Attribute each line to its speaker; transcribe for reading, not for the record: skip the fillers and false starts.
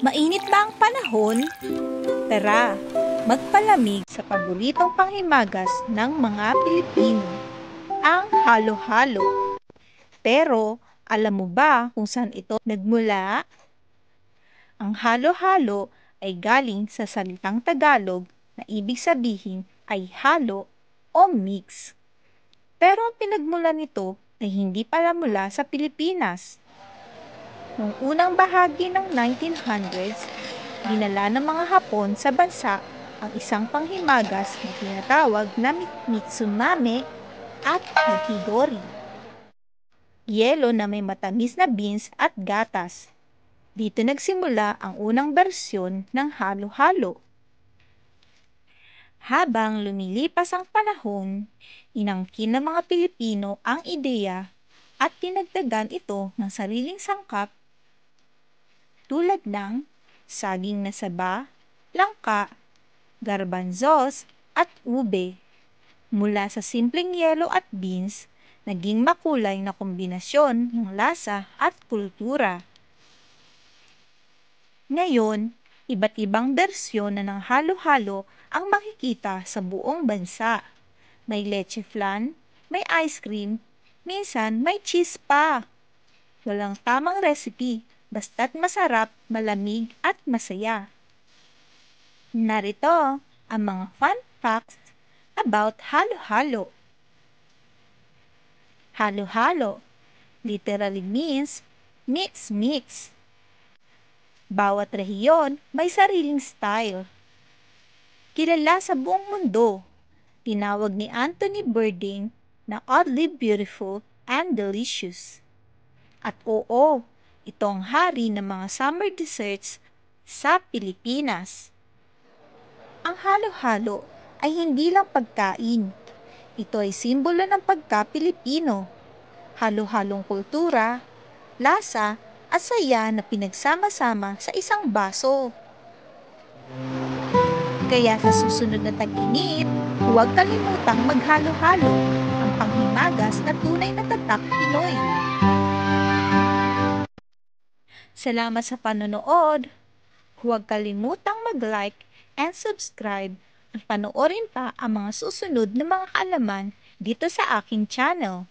Speaker 1: Mainit ba ang panahon? Tara, magpalamig sa paboritong panghimagas ng mga Pilipino, ang halo-halo. Pero, alam mo ba kung saan ito nagmula? Ang halo-halo ay galing sa salitang Tagalog na ibig sabihin ay halo o mix. Pero ang pinagmulan nito ay hindi pala mula sa Pilipinas. Noong unang bahagi ng 1900s, dinala ng mga Hapon sa bansa ang isang panghimagas na tinatawag na Mitsumame at Higori. Yelo na may matamis na beans at gatas. Dito nagsimula ang unang bersyon ng halo-halo. Habang lumilipas ang panahon, inangkin ng mga Pilipino ang ideya at dinagdagan ito ng sariling sangkap tulad ng saging na saba, langka, garbanzos at ube. Mula sa simpleng yelo at beans, naging makulay na kombinasyon ng lasa at kultura. Ngayon, iba't ibang bersyon na ng halo-halo ang makikita sa buong bansa. May leche flan, may ice cream, minsan may cheese pa. Walang tamang recipe, basta't masarap, malamig at masaya. Narito ang mga fun facts about halo-halo. Halo-halo literally means mix-mix. Bawat rehiyon may sariling style. Kilala sa buong mundo, tinawag ni Anthony Bourdain na oddly beautiful and delicious. At oo, ito ang hari ng mga summer desserts sa Pilipinas. Ang halo-halo ay hindi lang pagkain. Ito ay simbolo ng pagka-Pilipino. Halo-halong kultura, lasa, at saya na pinagsama-sama sa isang baso. Kaya sa susunod na tag-init, huwag kalimutang maghalo-halo ang panghimagas na tunay na tatak Pinoy. Salamat sa panonood. Huwag kalimutang mag-like and subscribe at panoorin pa ang mga susunod na mga kaalaman dito sa aking channel.